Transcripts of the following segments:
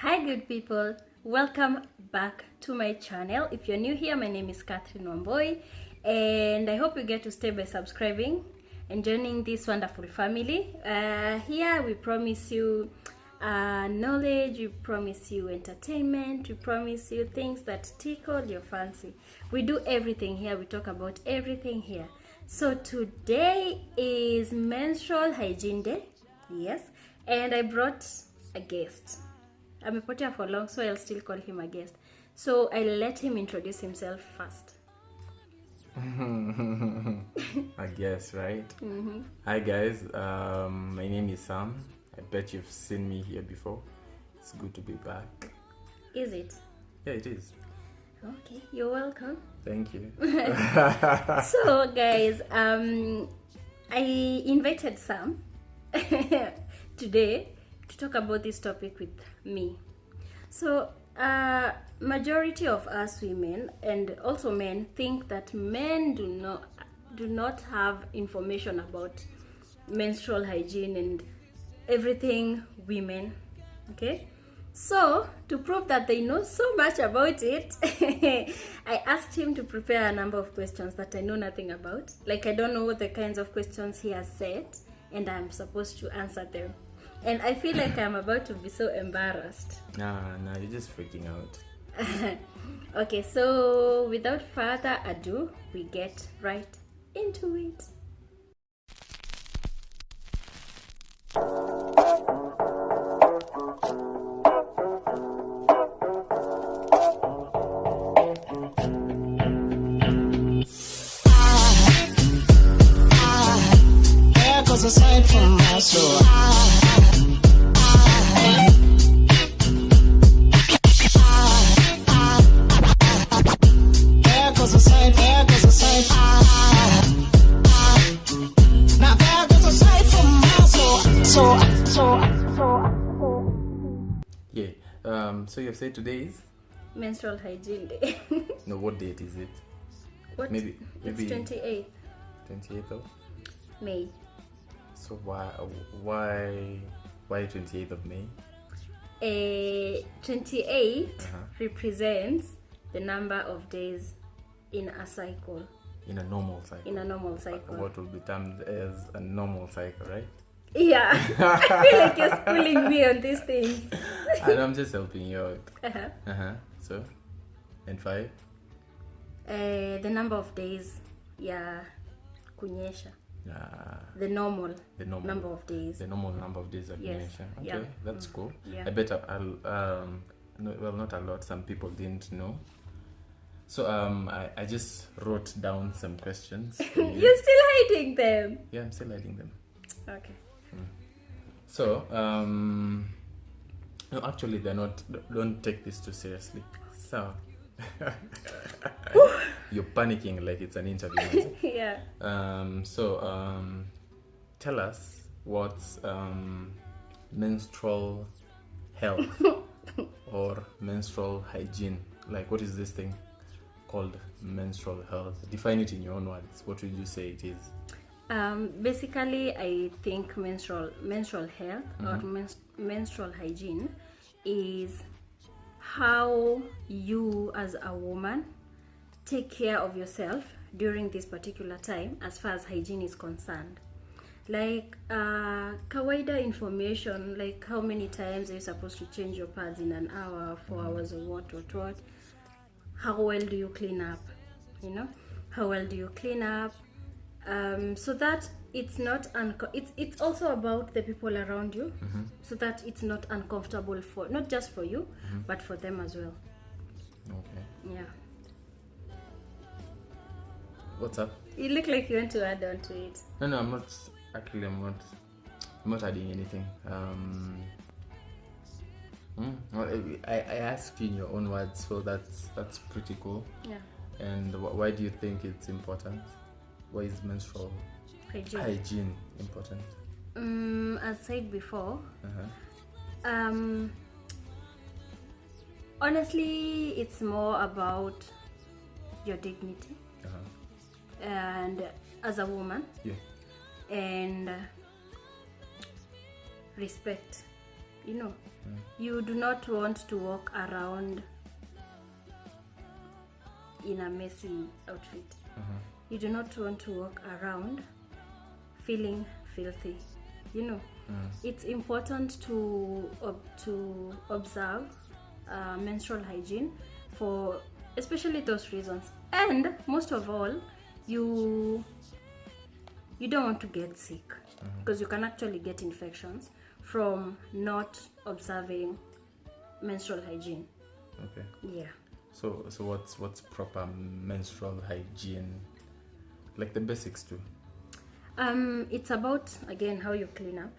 Hi good people, welcome back to my channel. If you're new here, my name is Catherine Wamboy and I hope you get to stay by subscribing and joining this wonderful family. Here we promise you knowledge, we promise you entertainment, we promise you things that tickle your fancy. We do everything here, we talk about everything here. So today is menstrual hygiene day, yes, and I brought a guest. Amepotea for long, so I'll still call him a guest. So I'll let him introduce himself first. I guess, right? Mm-hmm. Hi guys, my name is Sam. I bet you've seen me here before. It's good to be back. Is it? Yeah, it is. Okay, you're welcome. Thank you. So guys, I invited Sam today to talk about this topic with me. So majority of us women and also men think that men do not have information about menstrual hygiene and everything women. Okay, so to prove that they know so much about it, I asked him to prepare a number of questions that I know nothing about. Like, I don't know the kinds of questions he has set and I'm supposed to answer them. And I feel like I'm about to be so embarrassed. Nah, you're just freaking out. Okay, so without further ado, we get right into it. There goes a sight from my soul. So you've said today is menstrual hygiene day. no, what date is it? What? Maybe It's 28th 28th of May. So why 28th of May? 28 represents the number of days in a cycle. In a normal cycle. In a normal cycle. What will be termed as a normal cycle, right? Yeah. I feel like you're schooling me on these things. And I'm just helping you out. So, and 5? The number of days, yeah, kunyesha. The normal number of days. The normal number of days of kunyesha. Okay, yeah. That's cool. Yeah. I bet well, not a lot. Some people didn't know. So I just wrote down some questions. You're still hiding them. Yeah, I'm still hiding them. Okay. So no, actually they're not. Don't take this too seriously. So you're panicking like it's an interview. Yeah. Tell us what's menstrual health or menstrual hygiene. Like, what is this thing called menstrual health? Define it in your own words. What would you say it is? Basically, I think menstrual health or menstrual hygiene is how you as a woman take care of yourself during this particular time as far as hygiene is concerned. Like kawaida information, like how many times are you supposed to change your pads in an hour, 4 hours, or what. How well do you clean up? How well do you clean up? So that it's not it's also about the people around you, so that it's not uncomfortable for not just for you, but for them as well. Okay. Yeah. What's up? You look like you want to add on to it. No, I'm not. Actually, I'm not adding anything. I asked you in your own words, so that's pretty cool. Yeah. And why do you think it's important? Why is menstrual hygiene important? As said before, honestly, it's more about your dignity and as a woman, and respect. you know. You do not want to walk around in a messy outfit. You do not want to walk around feeling filthy, you know. It's important to observe menstrual hygiene for especially those reasons. And most of all, you don't want to get sick, because you can actually get infections from not observing menstrual hygiene. Okay. Yeah. So what's proper menstrual hygiene? Like the basics too. It's about, again, how you clean up.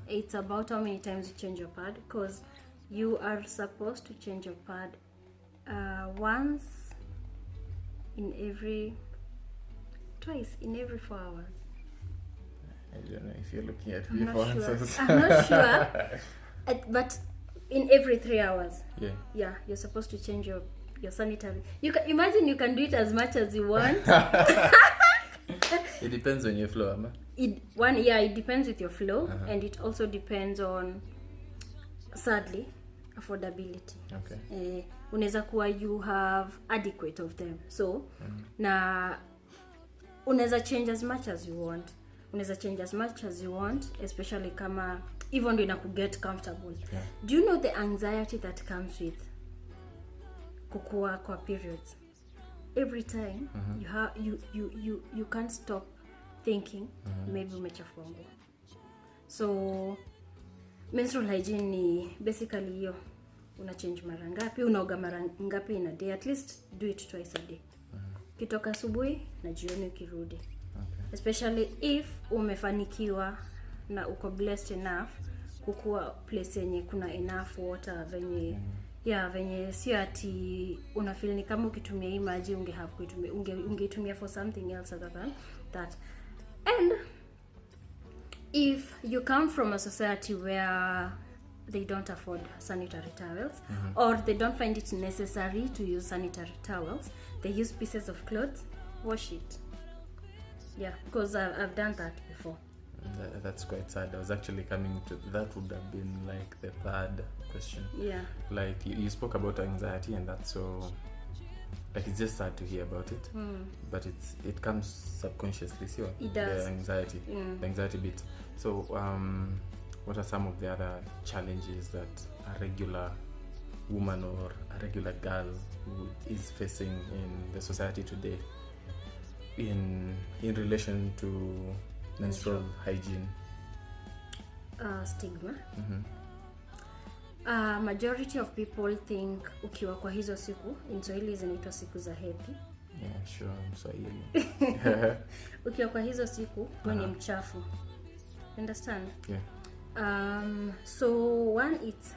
It's about how many times you change your pad, because you are supposed to change your pad twice in every 4 hours. I don't know if you're looking at I'm me not for sure. answers. I'm not sure. But in every 3 hours. Yeah. You're supposed to change your sanitary. You can imagine, you can do it as much as you want. It depends on your flow, Amma. It depends with your flow, and it also depends on, sadly, affordability. Okay. Unaweza kuwa you have adequate of them, so na unaweza change as much as you want, especially kama even ndio inakuget comfortable. Do you know the anxiety that comes with kukua kwa periods? Every time you can't stop thinking maybe umechafua nguo. So menstrual hygiene ni basically hiyo, una change mara ngapi, unaoga mara ngapi in a day, at least do it twice a day. Kitoka asubuhi na jioni ukirudi. Okay. Especially if umefanikiwa na uko blessed enough kukua place yenye kuna enough water, venye sio ati una feel ni kama ukitumia hii maji ungeitumia for something else other than that. And if you come from a society where they don't afford sanitary towels, or they don't find it necessary to use sanitary towels, they use pieces of clothes, wash it. Yeah, because I've done that before. That's quite sad. I was actually coming to that. Would have been like the third question. Yeah. Like you spoke about anxiety, and that's so, like, it's just sad to hear about it. But it comes subconsciously, so it does. The anxiety bit. So what are some of the other challenges that a regular woman or a regular girl who is facing in the society today in relation to menstrual hygiene? Stigma. Majority of people think ukiwa kwa hizo siku, in Swahili zinaitwa siku za hedhi. Yeah, sure, Swahili. Ukiwa kwa hizo siku wewe ni mchafu. Understand? Yeah. So one, it's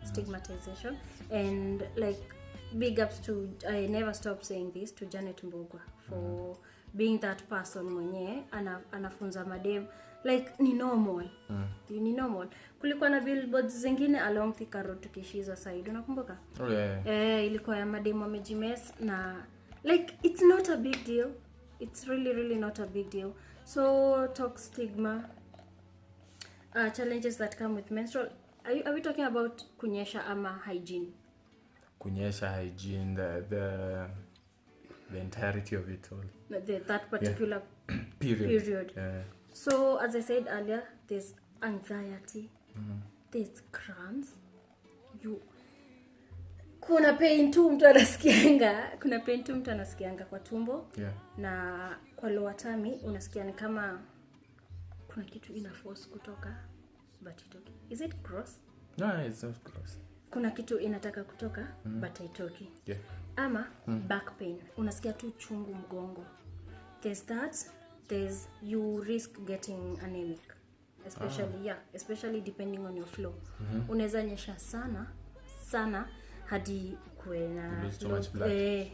stigmatization, and like big ups to, I never stop saying this, to Janet Mbogwa for being that person mwenye anafunza madem like ni normal. Ni normal. Kulikuwa na billboards zingine along Thika Road tukishiza side, unakumbuka? Oh yeah. Ilikuwa ya madem wamejimes na like it's not a big deal. It's really not a big deal. So talk stigma, challenges that come with menstrual. Are we talking about kunyesha ama hygiene? Kunyesha, hygiene, the entirety of it all. That particular period. Yeah. So as I said earlier, there's anxiety, there's cramps, kuna pain tu mtu anasikianga kwa tumbo. Yeah. Na kwa lower tummy unasikia ni kama kuna kitu ina force kutoka, but itoki. Is it gross? No, it's not gross. Kuna kitu inataka kutoka but haitoki. Yeah. Ama back pain, unasikia tu chungu mgongo. There's that. There's, you risk getting anemic, especially depending on your flow. Unaweza nyesha sana hadi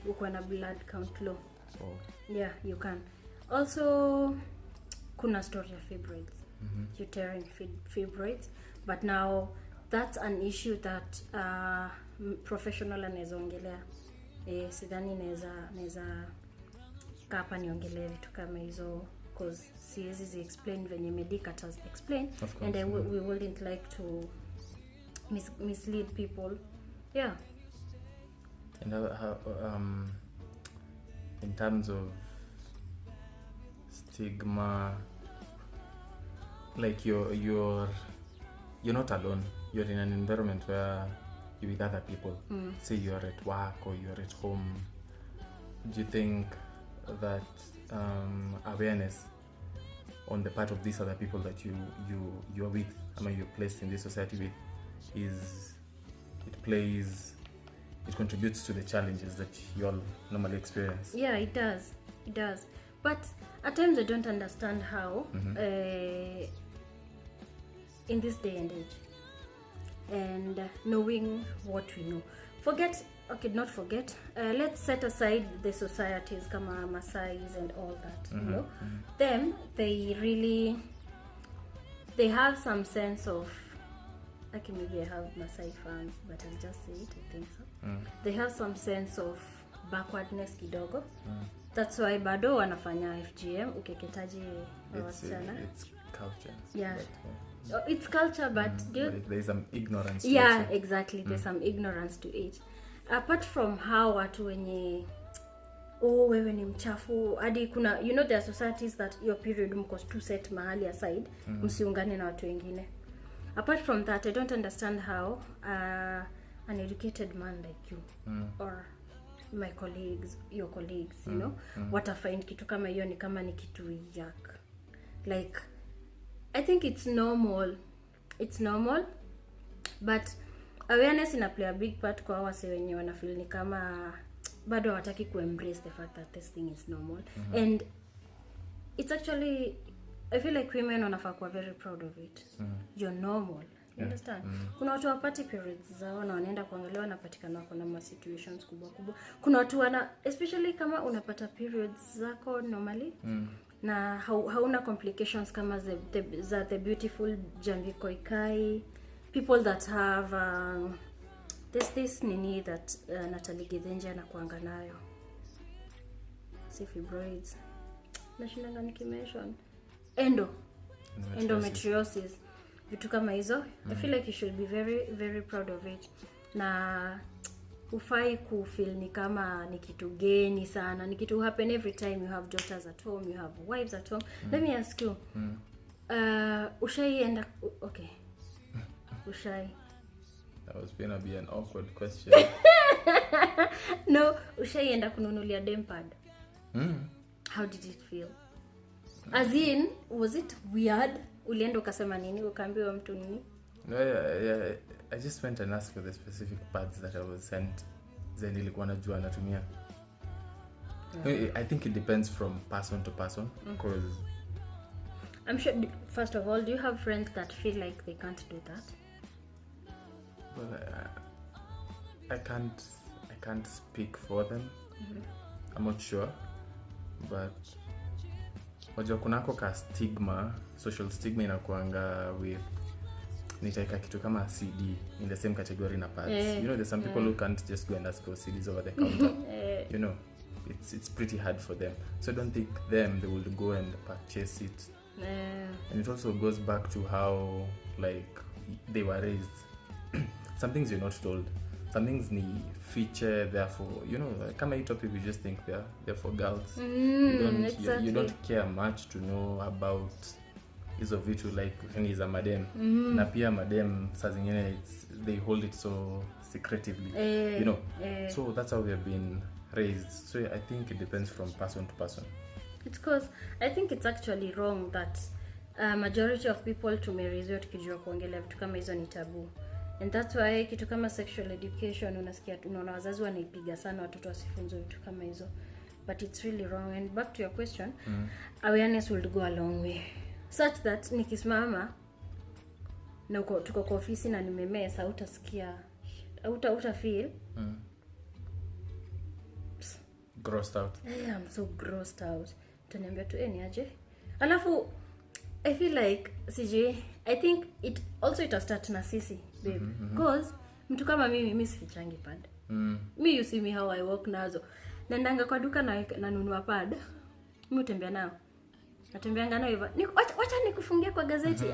ukwe na blood count low. Yeah, you can. Also kuna story of fibroids, uterine fibroids, but now that's an issue that professional anaweza ongelea. Sidhani naweza kapa niongelee vitu kama hizo, because siwezi explain venye medical has explain, and we wouldn't like to mislead people. Yeah. And how in terms of stigma, like you're not alone. You're in an environment where you're with other people. Say you're at work or you're at home. Do you think that awareness on the part of these other people that you're with, I mean you're placed in this society with, it contributes to the challenges that you all normally experience? Yeah, it does. But at times I don't understand how in this day and age, and knowing what we know, let's set aside the societies kama Masais and all that, you know. Them, they have some sense of, okay, maybe I have Masai fans, but I'll just say it, I think so. They have some sense of backwardness kidogo. That's why bado wanafanya FGM, ukeketaji wasichana. It's culture. Yeah. But, it's culture, but there's some ignorance to yeah, it. exactly. There's some ignorance to it. Apart from how watu wenye wewe ni mchafu, hadi kuna, you know, there are societies that your period mko tu set mahali aside, msiungane na watu wengine. Apart from that, I don't understand how an educated man like you or my colleagues, your colleagues, you know, watafind kitu kama hiyo ni kama ni kitu yak. Like, I think it's normal, but awareness ina play a big part kwa wase wenye wanafeel ni kama bado hawataki ku embrace the fact that this thing is normal. And it's actually, I feel like women wanafaa kuwa very proud of it. You're normal. You understand? Kuna watu wapati periods zao na wanaenda kuangalia, wanapatikana wako na ma situations kubwa. Kuna watu especially kama unapata periods zako normally na hauna complications kama the beautiful Jambiko Ikai, people that have this nini that Natalie Githinji anakuanga nayo, fibroids, nashinanga nikimention endometriosis, vitu kama hizo. I feel like you should be very very proud of it, na ufai ku feel ni kama ni kitu geni sana, ni kitu happen every time you have daughters at home, you have wives at home. Let me ask you, ushaienda, okay, ushai, That was gonna be an awkward question. no, ushaienda kununulia dempad? How did it feel? As in, was it weird? Ulienda ukasema nini? Ukaambiwa mtu nini? No, yeah. I just went and asked for the specific pads that I was sent. Then nilikuwa najua natumia. I think it depends from person to person, because I'm sure, first of all, do you have friends that feel like they can't do that? well, I can't speak for them. I'm not sure, but wajua kunako ka stigma, social stigma inakuanga with nitaika kitu kama CD in the same category na pads. You know, there's some people who can't just go and ask for CDs over the counter. You know, it's pretty hard for them. So I don't think they will go and purchase it. And it also goes back to how like they were raised. Some things you're not told. Some things ni feature, therefore, you know, kama hii topic we just think they're for girls. You don't care much to know about hizo vitu, like when is a madam. Na pia madam saa zingine they hold it so secretively, you know. So that's how they've been raised. So I think it depends from person to person. It's because I think it's actually wrong that majority of people tumeraised tukijua kuongelea vitu kama hizo ni tabu. And that's why kitu kama sexual education unasikia unaona wazazi wanaipiga sana watoto wasifunzwe vitu kama hizo. But it's really wrong. And back to your question, awareness will go a long way. Such that nikisimama na tuko kwa ofisi na nimemesa, utasikia uta feel grossed out. I'm so grossed out. Utaniambia tu ni aje. Alafu I feel like I think it start na sisi, babe. Because mtu kama mimi sifichangi pad. Me, you see me how I walk nazo. Nandanga kwa duka na nanunua pad. Mimi utembea nao. Natembeanga nayo hivyo. Wacha nikufungia kwa gazeti.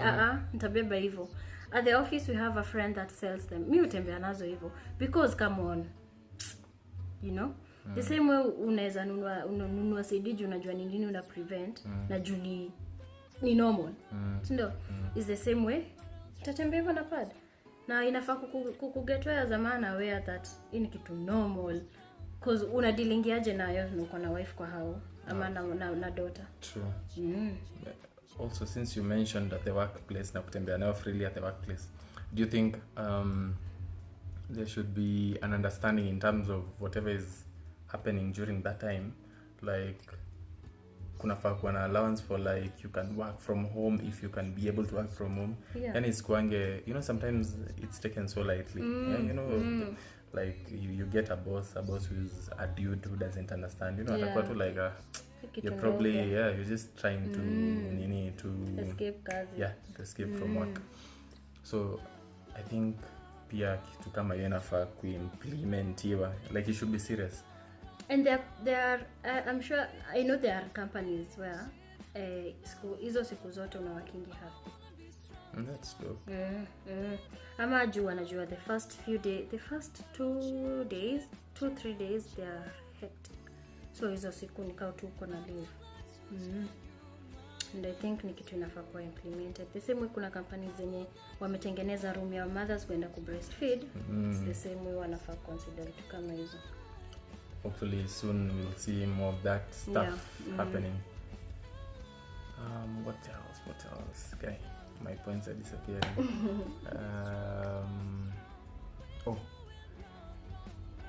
Nitabeba hivyo. At the office we have a friend that sells them. Mi utembea nazo hivyo because come on, you know, the same way unaweza nunua CD unajua ni nini una prevent na juu ni normal, ndio is the same way tatembea hivyo na pad, na inafaa kukugetwea zamana aware that ini kitu normal cause una dealingiaje nayo uko na wife kwa hao ama na daughter. True. Also, since you mentioned at the workplace na kutembea nayo freely at the workplace, do you think there should be an understanding in terms of whatever is happening during that time, like kunafaa kuwa na allowance for like you can work from home if you can be able to work from home, and it's kwange, you know, sometimes it's taken so lightly. Yeah, you know, like you get a boss who's a dude who doesn't understand, you know, atakuwa tu like you're probably you're just trying to escape kazi. To escape from work. So I think pia kitu kama hiyo inafaa kuimplementiwa, like you should be serious. And there are I'm sure I know there are companies where hizo siku zote unawakingi hapo. That's dope. Ama wanajua the first 2-3 days they are hectic, so hizo siku nikao tu uko na leave. And I think ni kitu inafaa kuwa implemented. The same way kuna companies zenye wametengeneza room ya mothers kwenda ku breastfeed. It's the same way wanafaa consider vitu kama hizo. Hopefully soon we'll see more of that stuff happening. What else? Okay, my points are disappearing.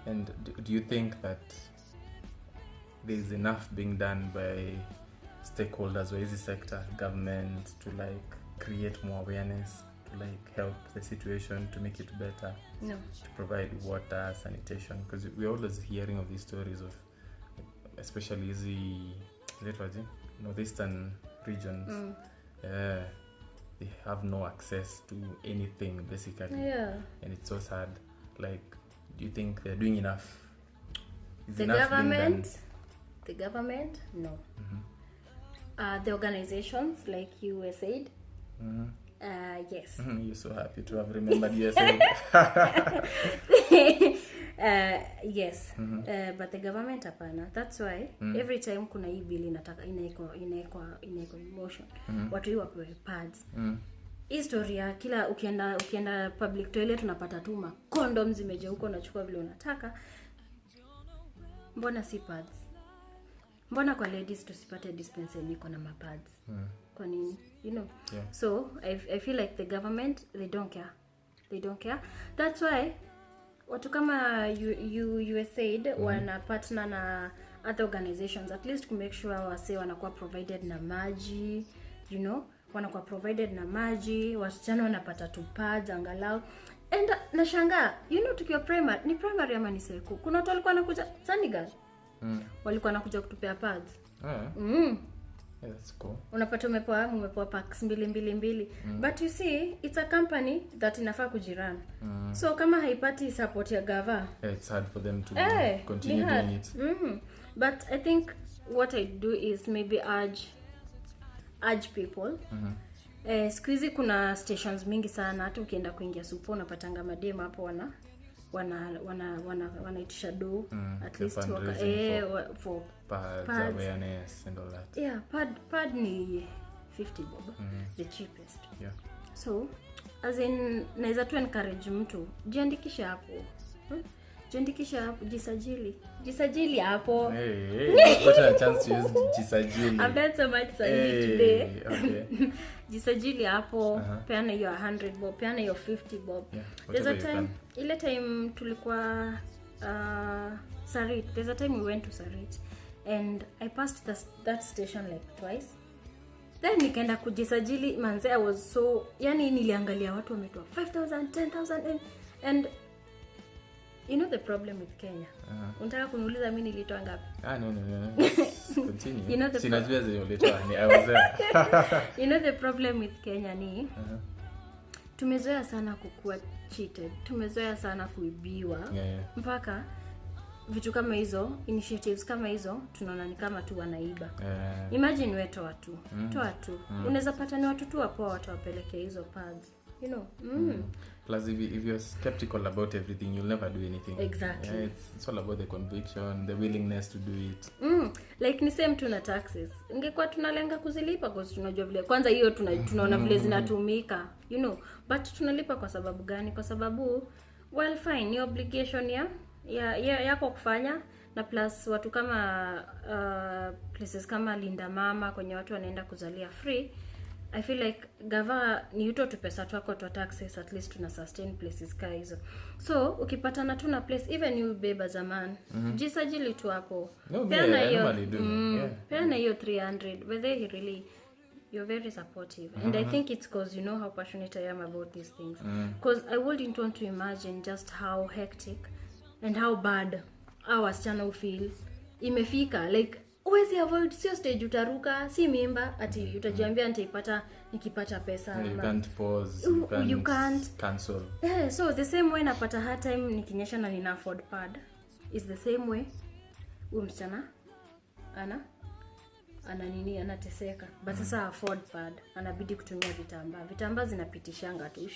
And do you think that there's enough being done by stakeholders or easy sector, government, to like create more awareness, to like help the situation, to make it better? No. To provide water, sanitation, because we're always hearing of these stories of, especially the northeastern regions. They have no access to anything basically, and it's so sad. Like, do you think they're doing enough? Is the enough government, no. The organizations like USAID, yes. You're so happy to have remembered USAID. Yes. But the government hapana. That's why every time kuna hii bill inaekwa motion, watu hiyo wapewe pads. Historia kila ukienda public toilet unapata tuma condoms zimejaa huko, unachukua vile unataka. Mbona si pads? Mbona kwa ladies tusipate dispensary iko na mapads? Kwa nini? You know. So I feel like the government, they don't care. That's why watu kama USAID wana partner na other organizations at least to make sure wase wanakuwa provided na maji, you know, wanakuwa provided na maji, wasichana wanapata tu pads angalau. And nashangaa, you know, tukiwa primary ama ni seku, kuna watu walikuwa wanakuja Senegal. Walikuwa wanakuja kutupea pads. Yeah, that's cool. Unapata umepewa packs mbili. But you see, it's a company that inafaa kujirun. So kama haipati support ya gava, it's hard for them to continue doing it. But I think what I do is maybe urge people. Squeezy kuna stations mingi sana, hata ukienda kuingia supo unapatanga madem hapo wanaitisha do at least for pads, awareness and all that. Yeah, pad ni 50 bob, the cheapest. Yeah. So as in naweza tu encourage mtu jiandikisha hapo. Jisajili hapo. Hey, got a chance to use jisajili. I've done so much today. Okay. Jisajili hapo, peana your 100 bob, peana your 50 bob. There's a time, ile time tulikuwa Sarit. There's a time we went to Sarit and I passed that station like twice. Then nikaenda kujisajili, manze I was so, yani niliangalia watu wametoa 5,000, 10,000 and you know the problem with Kenya. Unataka kuniuliza mimi nilitoa ngapi? No. Continue. You know the sinajua zile ulitoa ni I was there. You know the problem with Kenya ni tumezoea sana kukua cheated. Tumezoea sana kuibiwa. Mpaka vitu kama hizo, initiatives kama hizo tunaona ni kama tu wanaiba. Imagine wewe toa tu. Unaweza pata ni watu tu wapo watu wapeleke hizo pads. you know. Plus, if you're skeptical about everything, you'll never do anything. Exactly. Yeah, it's all about the conviction, the willingness to do it. Like ni same tu na taxes. Ingekuwa tunalenga kuzilipa kwa sababu tunajua vile. Kwanza hiyo tunaona vile zinatumika, you know. But tunalipa kwa sababu gani? Kwa sababu well fine, ni obligation yako kufanya, na plus watu kama places kama Linda Mama kwenye watu wanaenda kuzalia free. I feel like gava ni uto tu pesa twako to taxes, at least tuna sustain places ka hizo. So ukipatana tu na place, even you beba zaman, jisajili tu hapo. No, Peana I hiyo normally do. peana hiyo 300, but they really, you're very supportive. And I think it's because you know how passionate I am about these things. Because I wouldn't want to imagine just how hectic and how bad our wasichana feel imefika. Like uwezi avoid, sio stage utaruka, si mimba ati utajiambia nitaipata nikipata pesa. You can't pause, you can't cancel. Yeah, so the same way napata hard time nikinyesha na nina afford pad is the same way msichana anateseka, but sasa afford pad anabidi kutumia vitambaa zinapitishanga tu.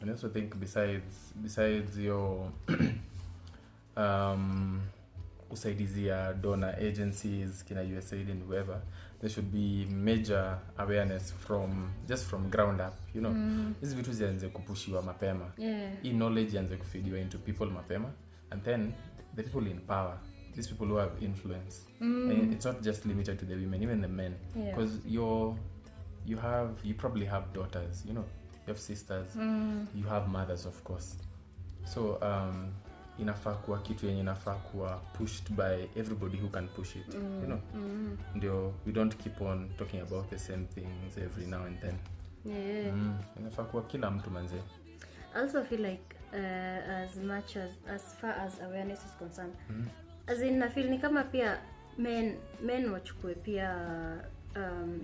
I also think besides your usaidizi ya donor agencies, kina USAID and whoever, there should be major awareness from ground up, you know. Hizi vitu zianze kupushiwa mapema. Hii knowledge ianze kufidiwa into people mapema, and then the people in power, these people who have influence, and it's not just limited to the women, even the men, because you probably have daughters, you know, you have sisters, you have mothers, of course. So inafaa kuwa kitu yenye inafaa kuwa pushed by everybody who can push it, you know. Ndio we don't keep on talking about the same things every now and then. Inafaa kuwa kila mtu manze. I also feel like as far as awareness is concerned, as in I feel ni kama pia men wachukue pia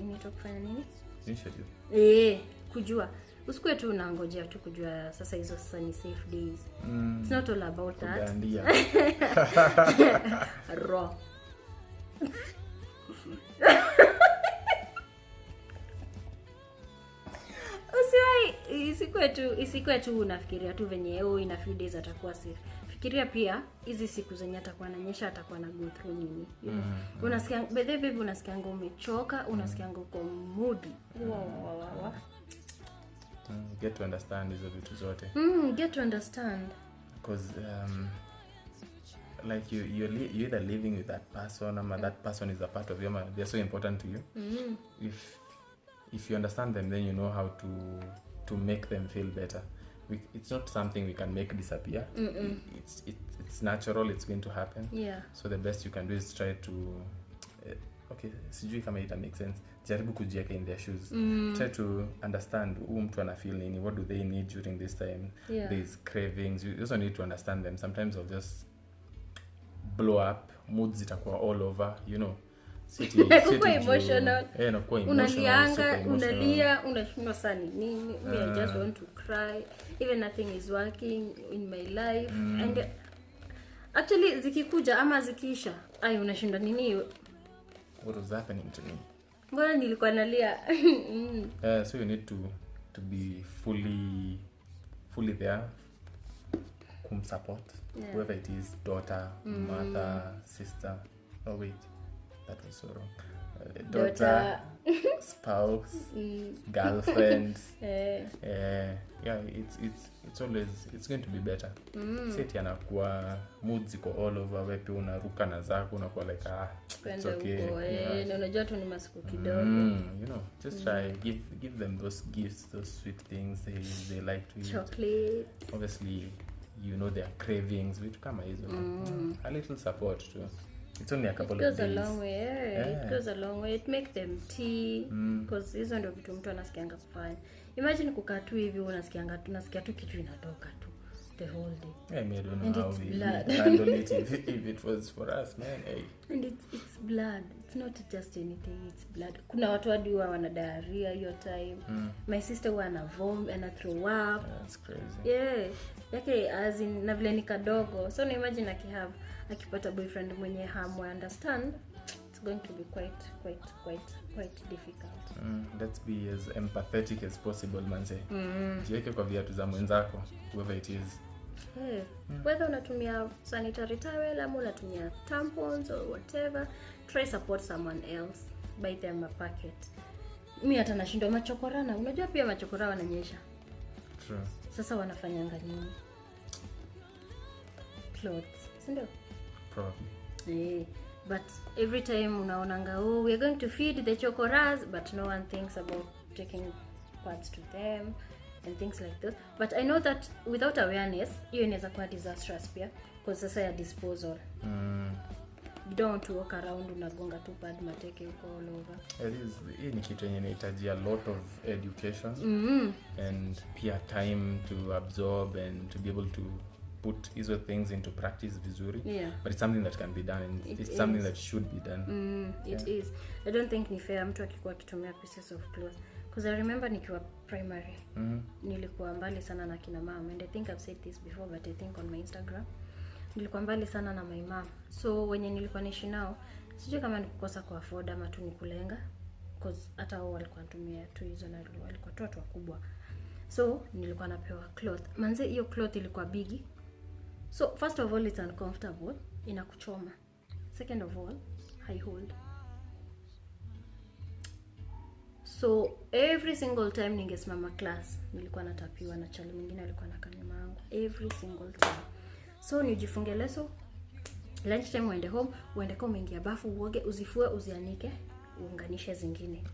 initoka kufanya nini? Initiative. Kujua. Usikue tu unangojea tu kujua sasa hizo sasa ni safe days. It's not all about that. Raw. Isikue tu unafikiria tu venye ina few days atakuwa safe. Fikiria pia hizi siku zenye atakuwa ananyesha, atakuwa na go through nini, you know. Unasikia baby, unasikia umechoka, unasikia uko moody. Get to understand hizo vitu zote. Get to understand. Because like you're either living with that person, or that person is a part of you, they're so important to you. If you understand them, then you know how to make them feel better. It's not something we can make disappear. It's natural, it's going to happen. So the best you can do is try to okay, sijui kama it makes sense, jaribu kujiweka in their shoes. Try to understand who mtu ana feel nini, what do they need during this time. There's cravings, you also need to understand them. Sometimes they'll just blow up, moods zitakuwa all over, you know. Kwa emotional. Nakuwa emotional. Unalia, unashindwa sana nini. I just want to cry. Even nothing is working in my life. And actually zikikuja ama zikiisha, unashinda nini? What was happening to me? Mbona nilikuwa nalia? So you need to be fully there, support whoever it is, daughter, mother, sister. Oh wait, that was so wrong. Daughter, spouse, girlfriend. It's always, it's going to be better. Seti anakuwa mood ziko all over, wewe unaruka na zako unakuwa like it's okay. Na unajua tu ni masiku kidogo. You know, just try give them those gifts, those sweet things they like to eat. Chocolate. Obviously, you know their cravings, vitu kama hizo. A little support too. It's only a couple of days. It goes a long way. It goes a long way. It makes them tea, because hizo ndio vitu mtu anasikianga kufanya. Imagine kukaa tu hivi unasikia tu kitu inatoka tu the whole day. I don't know how we handle it if it was for us, man. Hey. And it's blood. It's not just anything, it's blood. Kuna watu hadi wana diarrhea hiyo time. My sister wana vomit and throw up. That's crazy. Yake as in na vile ni kadogo. So na imagine akipata boyfriend mwenye understand, it's it's going to be quite difficult. Let's be as empathetic as possible, manze. Jiweke kwa viatu za mwenzako, whoever it is. Hey, whether unatumia sanitary towel ama unatumia tampons or whatever, try support someone else. Buy them a packet. Mimi hata nashindwa machokorana. Unajua pia machokora wananyesha. True. Sasa wanafanyanga nini? Clothes, si ndio? Probably. But every time unaonanga, oh, we are going to feed the chokoras, but no one thinks about taking parts to them and things like this. But I know that without awareness, hiyo inaweza kuwa disastrous pia, because sasa ya disposal. You don't want to walk around unagonga tu pad mateke huko all over. Hii ni kitu yenye inahitaji a lot of education and pia time to absorb and to be able to put hizo things into practice vizuri. But it's something that can be done and it's something that should be done. It is. I don't think ni fair mtu akikuwa akitumia pieces of cloth, because I remember nikiwa primary nilikuwa mbali sana na kina mama, and I think I've said this before, but I think on my Instagram nilikuwa mbali sana na my mom. So wenye nilikuwa nishi nao, sijui kama nikukosa kwa afford ama tu nikulenga, because hata wao walikuwa tumia tu hizo na walikuwa watoto wakubwa. So nilikuwa napewa cloth. Manze hiyo cloth ilikuwa bigi. So first of all, it's uncomfortable, inakuchoma. Second of all, high hold. So every single time ningesimama class, nilikuwa natapiwa na chali mwingine alikuwa anakaa nyuma yangu every single time. So nijifunge leso, lunch time uende home, uende kwa umeingia bafu, uoge, uzifue, uzianike, uunganishe zingine.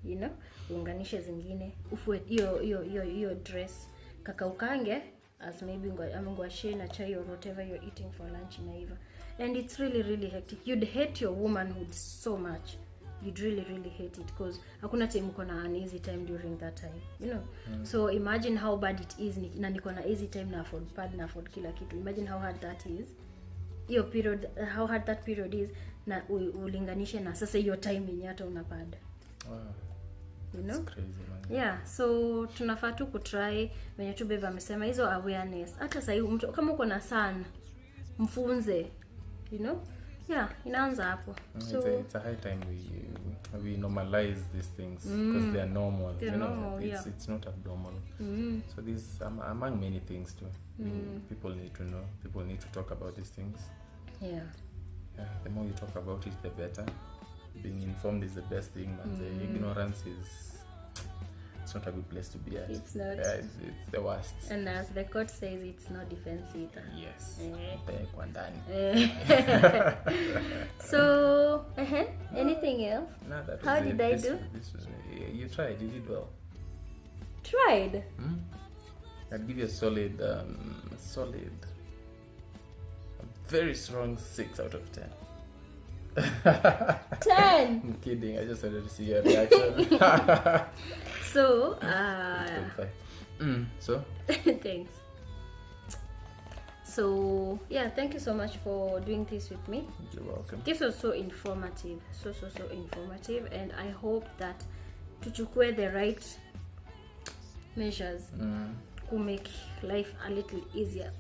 You know, uunganishe zingine, ufue hiyo dress, kakaukange as maybe ngwashe na chai or whatever you're eating for lunch inaiva. And it's really hectic. You'd hate your womanhood so much. You'd really hate it, because hakuna time uko na an easy time during that time, you know. So imagine how bad it is na niko na easy time na afford pad na afford kila kitu. Imagine how hard that is. Your period, how hard that period is, na ulinganishe na sasa hiyo time yenye hata una pad. Wow. You know? It's crazy, man. Yeah, so tunafaa tu kutry venye tu Beva amesema hizo awareness. Hata sasa hivi mtu kama uko na sana mfunze, you know? Yeah, inaanza hapo. So it's a high time we normalize these things because they are normal. They're normal, it's not abnormal. So this among many things too. People need to know. People need to talk about these things. Yeah. The more you talk about it, the better. Being informed is the best thing, man. The ignorance it's not a good place to be at. It's not. It's the worst. And as the court says, it's no defense either. Yes. Kwa ndani. So, anything else? No, that was How it. did I do? This was, you tried. You did well. Tried. I'd give you a solid, a very strong 6 out of 10. 10. I'm kidding. I just wanted to see your reaction. So, 25. So? Thanks. So, yeah, thank you so much for doing this with me. You're welcome. This was so informative. So informative. And I hope that tuchukue the right measures to make life a little easier.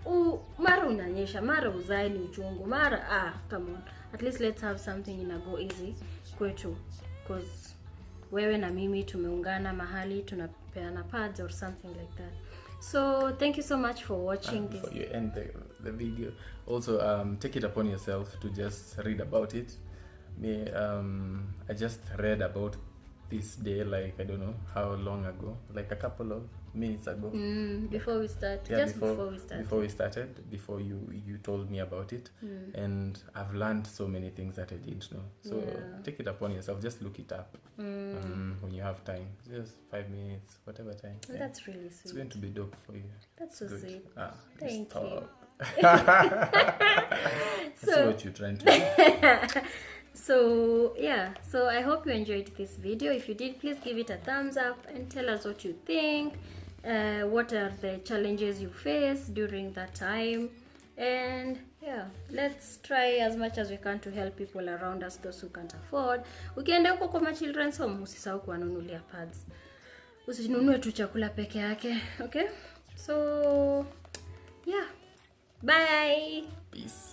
Mara unanyesha, mara uzae ni uchungu, mara come on. At least let's have something in a go easy kwetu, because wewe na mimi tumeungana mahali tunapeana pads or something like that. So thank you so much for watching this. Before you end the video, also take it upon yourself to just read about it. I just read about this day, like I don't know how long ago, like a couple of minutes ago. Before we start, before you told me about it, and I've learned so many things that I didn't know. So take it upon yourself, just look it up when you have time, just 5 minutes, whatever time. That's really sweet. It's going to be dope for you. That's so sweet. Thank you. So that's what you're trying to do. So yeah, so I hope you enjoyed this video. If you did, please give it a thumbs up and tell us what you think. What are the challenges you face during that time? And yeah, let's try as much as we can to help people around us, those who can't afford. Ukienda huko kwa children's home, usisahau kuwanunulia pads. Usinunue tu chakula peke yake, okay? So yeah, bye. Peace.